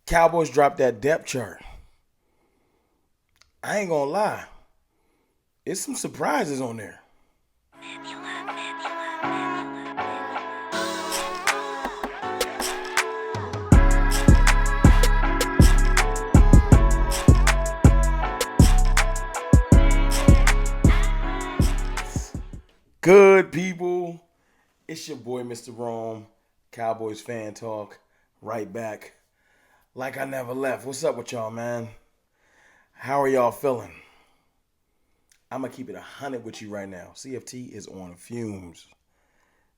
Cowboys dropped that depth chart. I ain't gonna lie. It's some surprises on there. Good people. It's your boy, Mr. Rome. Cowboys fan talk. Right back. Like I never left. What's up with y'all, man? How are y'all feeling? I'm going to keep it 100 with you right now. CFT is on fumes.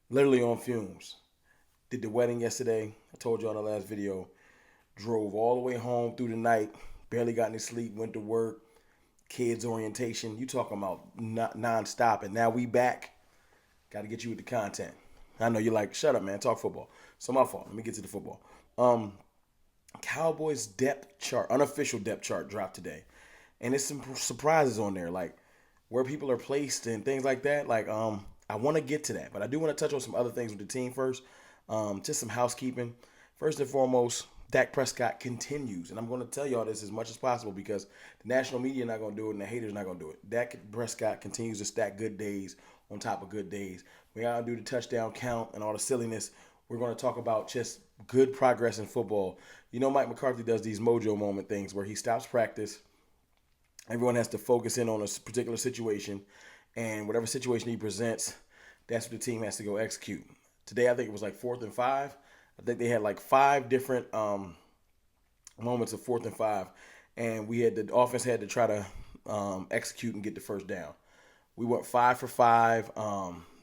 Literally on fumes. Did the wedding yesterday. I told you on the last video. Drove all the way home through the night. Barely got any sleep. Went to work. Kids orientation. You talking about non-stop. And now we back. Got to get you with the content. I know you're like, shut up, man. Talk football. So my fault. Let me get to the football. Cowboys depth chart, unofficial depth chart dropped today. And there's some surprises on there, like where people are placed and things like that. Like, I want to get to that, but I do want to touch on some other things with the team first. Just some housekeeping. First and foremost, Dak Prescott continues. And I'm going to tell y'all this as much as possible because the national media not going to do it and the haters not going to do it. Dak Prescott continues to stack good days on top of good days. We got to do the touchdown count and all the silliness. We're going to talk about just good progress in football. You know, Mike McCarthy does these Mojo moment things where he stops practice. Everyone has to focus in on a particular situation. And whatever situation he presents, that's what the team has to go execute. Today, I think it was like 4th and 5. I think they had like 5 different moments of 4th and 5. And the offense had to try to execute and get the first down. We went 5 for 5.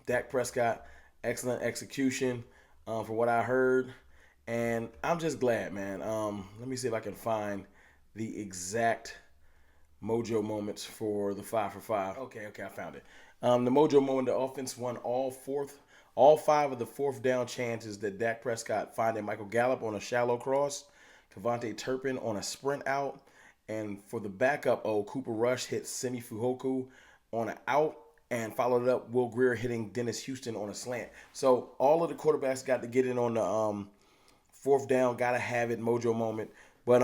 Dak Prescott, excellent execution from what I heard. And I'm just glad, man. Let me see if I can find the exact Mojo moments for the 5 for 5. Okay, I found it. The Mojo moment, the offense won all 5 of the 4th down chances that Dak Prescott finding Michael Gallup on a shallow cross, Kevontae Turpin on a sprint out, and for the backup, Cooper Rush hit Simi Fehoko on an out, and followed it up Will Grier hitting Dennis Houston on a slant. So all of the quarterbacks got to get in on the 4th down, gotta have it, Mojo moment. But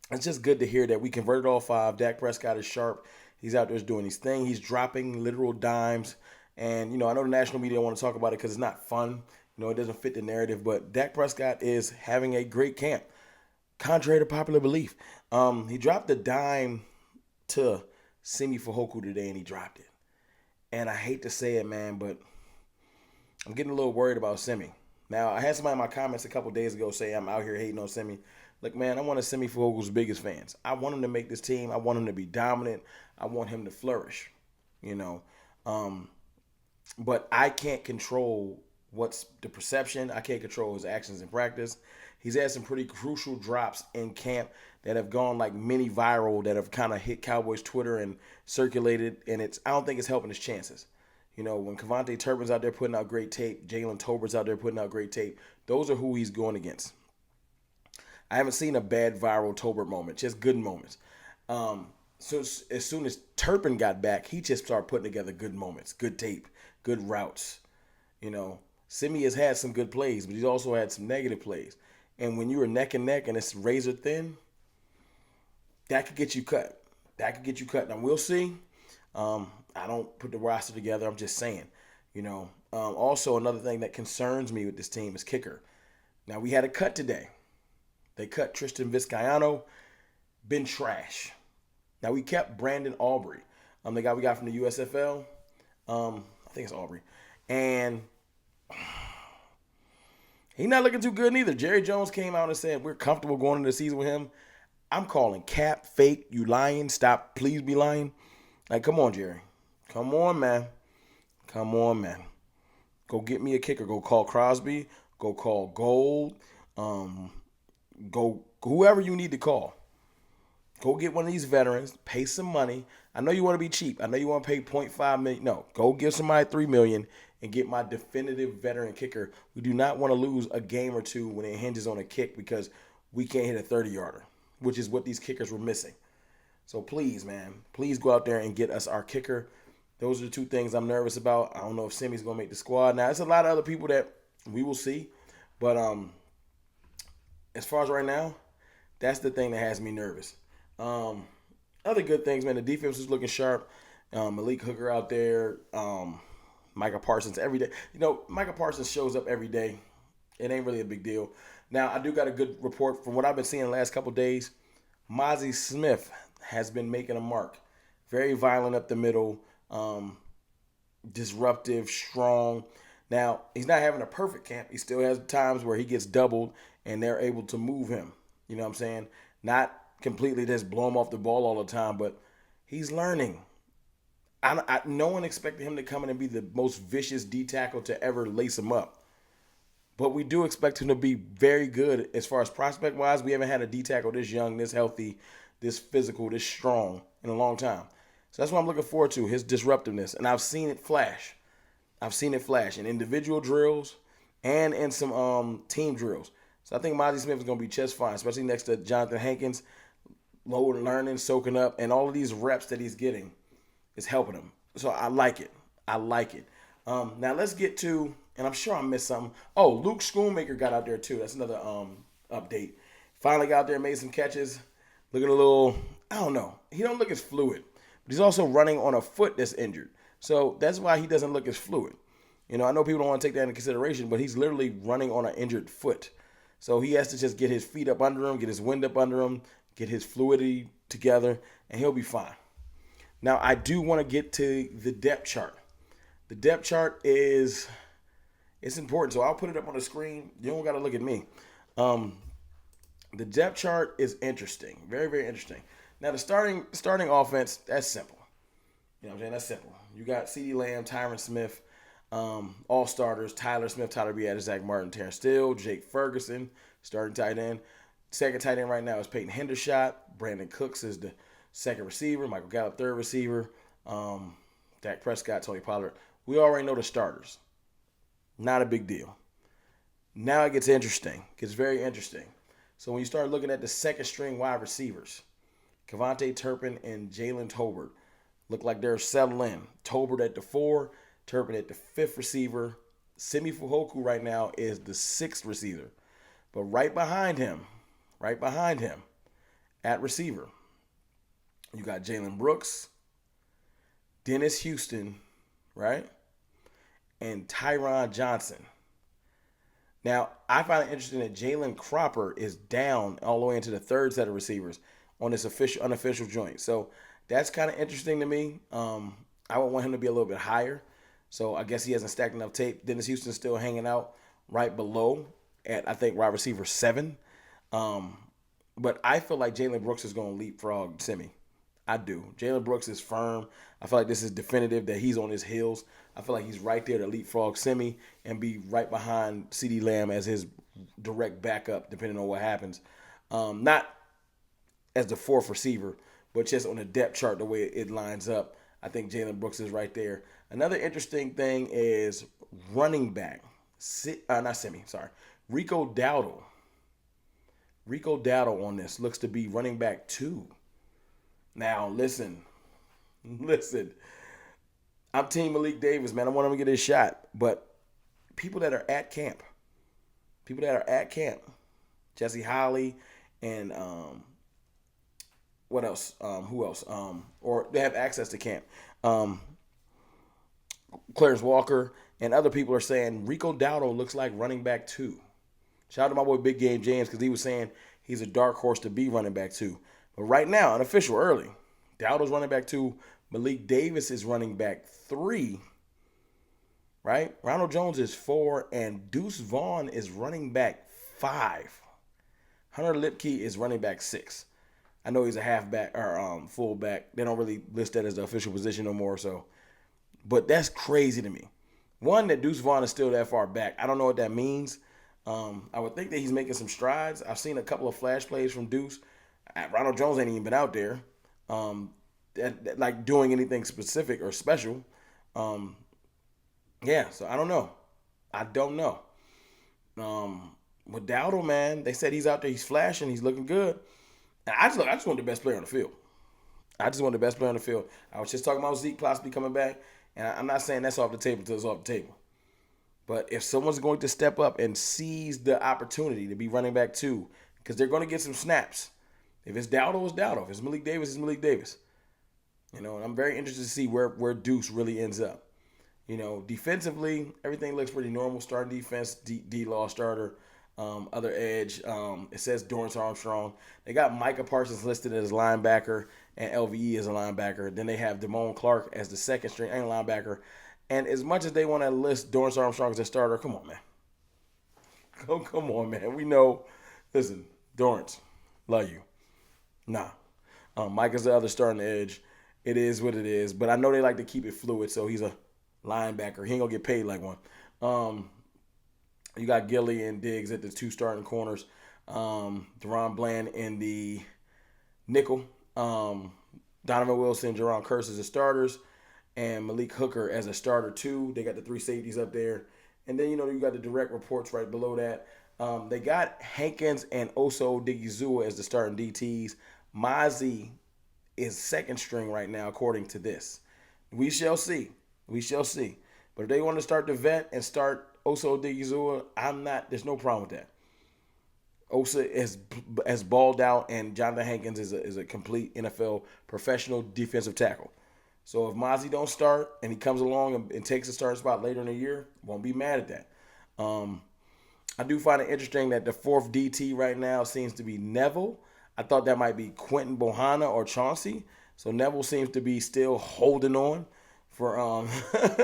it's just good to hear that we converted all 5. Dak Prescott is sharp. He's out there doing his thing. He's dropping literal dimes. And, I know the national media want to talk about it because it's not fun. It doesn't fit the narrative. But Dak Prescott is having a great camp, contrary to popular belief. He dropped a dime to Simi Fehoko today, and he dropped it. And I hate to say it, man, but I'm getting a little worried about Simi. Now, I had somebody in my comments a couple days ago say I'm out here hating on Simi. Look, man, I'm one of Simi Fehoko's biggest fans. I want him to make this team. I want him to be dominant. I want him to flourish, But I can't control what's the perception. I can't control his actions in practice. He's had some pretty crucial drops in camp that have gone like mini viral that have kind of hit Cowboys Twitter and circulated. And I don't think it's helping his chances. When Kevontae Turpin's out there putting out great tape, Jalen Tobert's out there putting out great tape, those are who he's going against. I haven't seen a bad viral Tobert moment, just good moments. So as soon as Turpin got back, he just started putting together good moments, good tape, good routes. Simi has had some good plays, but he's also had some negative plays. And when you are neck and neck and it's razor thin, that could get you cut. Now, we'll see. I don't put the roster together. I'm just saying, Also, another thing that concerns me with this team is kicker. Now, we had a cut today. They cut Tristan Vizcaino. Been trash. Now, we kept Brandon Aubrey, the guy we got from the USFL. I think it's Aubrey. And he's not looking too good neither. Jerry Jones came out and said, we're comfortable going into the season with him. I'm calling cap, fake, you lying, stop, please be lying. Like, come on, Jerry. Come on, man. Go get me a kicker. Go call Crosby. Go call Gold. Go whoever you need to call. Go get one of these veterans. Pay some money. I know you want to be cheap. I know you want to pay $0.5 million. No, go give somebody $3 million and get my definitive veteran kicker. We do not want to lose a game or two when it hinges on a kick because we can't hit a 30-yarder, which is what these kickers were missing. So please, man, please go out there and get us our kicker. Those are the 2 things I'm nervous about. I don't know if Simi's going to make the squad. Now, there's a lot of other people that we will see. But as far as right now, That's the thing that has me nervous. Um, Other good things, man. The defense is looking sharp. Malik Hooker out there. Micah Parsons every day. Micah Parsons shows up every day. It ain't really a big deal. Now, I do got a good report from what I've been seeing the last couple days. Mozzie Smith has been making a mark. Very violent up the middle, disruptive, strong. Now, he's not having a perfect camp. He still has times where he gets doubled and they're able to move him. You know what I'm saying? Not completely just blow him off the ball all the time, but he's learning. No one expected him to come in and be the most vicious D tackle to ever lace him up. But we do expect him to be very good as far as prospect wise. We haven't had a D tackle this young, this healthy, this physical, this strong in a long time. So that's what I'm looking forward to, his disruptiveness. And I've seen it flash. I've seen it flash in individual drills and in some team drills. So I think Mozzie Smith is going to be just fine, especially next to Jonathan Hankins, low learning, soaking up, and all of these reps that he's getting is helping him. So I like it. I like it. Now let's get to, and I'm sure I missed something. Oh, Luke Schoonmaker got out there too. That's another update. Finally got out there, made some catches. Looking a little, I don't know. He don't look as fluid. But he's also running on a foot that's injured. So that's why he doesn't look as fluid. I know people don't want to take that into consideration, but he's literally running on an injured foot. So he has to just get his feet up under him, get his wind up under him, get his fluidity together, and he'll be fine. Now, I do want to get to the depth chart. The depth chart it's important, so I'll put it up on the screen. You don't got to look at me. The depth chart is interesting, very, very interesting. Now, the starting offense, that's simple. You know what I'm saying? That's simple. You got CeeDee Lamb, Tyron Smith, all starters, Tyler Smith, Tyler Biadasz, Zach Martin, Terrence Steele, Jake Ferguson, starting tight end. Second tight end right now is Peyton Hendershot. Brandon Cooks is the second receiver. Michael Gallup, third receiver. Dak Prescott, Tony Pollard. We already know the starters. Not a big deal. Now it gets interesting. It gets very interesting. So when you start looking at the second string wide receivers, Kevontae Turpin and Jalen Tolbert look like they're settled in. Tolbert at the 4, Turpin at the 5th receiver. Simi Fehoko right now is the 6th receiver. But right behind him, at receiver, you got Jalen Brooks, Dennis Houston, right? And Tyron Johnson. Now, I find it interesting that Jalen Cropper is down all the way into the third set of receivers on this unofficial joint. So that's kind of interesting to me. I would want him to be a little bit higher. So I guess he hasn't stacked enough tape. Dennis Houston's still hanging out right below at, I think, wide receiver 7. But I feel like Jalen Brooks is going to leapfrog Simi. I do. Jalen Brooks is firm. I feel like this is definitive that he's on his heels. I feel like he's right there to leapfrog Simi and be right behind CeeDee Lamb as his direct backup, depending on what happens. Not as the 4th receiver, but just on the depth chart, the way it lines up. I think Jalen Brooks is right there. Another interesting thing is running back. Rico Dowdle. Rico Dowdle on this looks to be running back 2. Now, listen. I'm Team Malik Davis, man. I want him to get his shot. But people that are at camp, Jesse Holly and what else? Who else? Or they have access to camp. Clarence Walker and other people are saying Rico Dowdle looks like running back 2. Shout out to my boy Big Game James because he was saying he's a dark horse to be running back 2. But right now, unofficial early, Dowdle's running back 2. Malik Davis is running back 3. Right? Ronald Jones is 4. And Deuce Vaughn is running back 5. Hunter Lipke is running back 6. I know he's a halfback or fullback. They don't really list that as the official position no more. But that's crazy to me. One, that Deuce Vaughn is still that far back. I don't know what that means. I would think that he's making some strides. I've seen a couple of flash plays from Deuce. Ronald Jones ain't even been out there, like doing anything specific or special. So I don't know. With Dowdle, man, they said he's out there, he's flashing, he's looking good. And I just want the best player on the field. I was just talking about Zeke possibly coming back, and I'm not saying that's off the table until it's off the table. But if someone's going to step up and seize the opportunity to be running back 2, because they're going to get some snaps. If it's Dowdle, it's Dowdle. If it's Malik Davis, it's Malik Davis. And I'm very interested to see where Deuce really ends up. Defensively, everything looks pretty normal. Starting defense, D-Law starter, other edge. It says Dorrance Armstrong. They got Micah Parsons listed as linebacker and LVE as a linebacker. Then they have Damone Clark as the second string and linebacker. And as much as they want to list Dorrance Armstrong as a starter, come on, man. Come on, man. We know. Listen, Dorrance, love you. Nah. Micah's the other starting edge. It is what it is. But I know they like to keep it fluid, so he's a linebacker. He ain't going to get paid like one. You got Gilly and Diggs at the two starting corners. Deron Bland in the nickel. Donovan Wilson, Jerron Kearse as the starters. And Malik Hooker as a starter, too. They got the three safeties up there. And then, you got the direct reports right below that. They got Hankins and Oso Digizua as the starting DTs. Mozzie is second string right now, according to this. We shall see. But if they want to start the vet and start Oso Digizua, there's no problem with that. Osa has balled out, and Jonathan Hankins is a complete NFL professional defensive tackle. So if Mozzie don't start and he comes along and takes a starting spot later in the year, won't be mad at that. I do find it interesting that the fourth DT right now seems to be Neville. I thought that might be Quentin Bohanna or Chauncey. So Neville seems to be still holding on for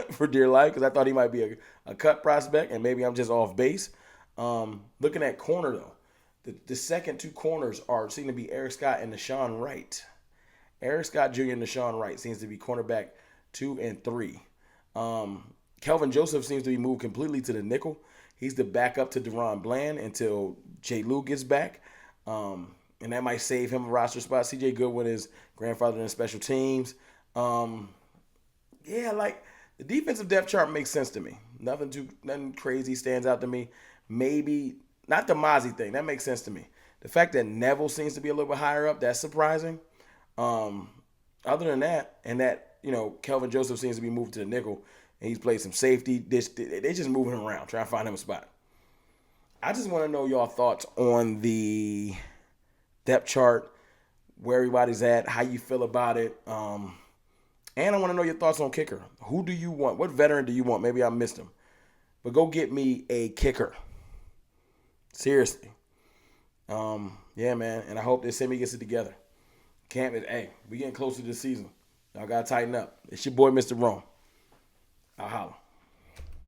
for dear life, because I thought he might be a cut prospect, and maybe I'm just off base. Looking at corner, though, the second two corners seem to be Eric Scott and Nashawn Wright. Eric Scott Jr. and Nashawn Wright seems to be cornerback 2 and 3. Kelvin Joseph seems to be moved completely to the nickel. He's the backup to Deron Bland until Jay Lou gets back. And that might save him a roster spot. CJ Goodwin is grandfather in special teams. The defensive depth chart makes sense to me. Nothing crazy stands out to me. Maybe not the Mozzie thing. That makes sense to me. The fact that Neville seems to be a little bit higher up, that's surprising. Other than that, and that, Kelvin Joseph seems to be moved to the nickel, and he's played some safety. They just moving him around, trying to find him a spot. I just want to know y'all thoughts on the depth chart, where everybody's at, how you feel about it. And I want to know your thoughts on kicker. Who do you want? What veteran do you want? Maybe I missed him. But go get me a kicker. Seriously. Yeah, man. And I hope that Semi gets it together. We getting closer to the season. Y'all got to tighten up. It's your boy, Mr. Rome. I'll holler.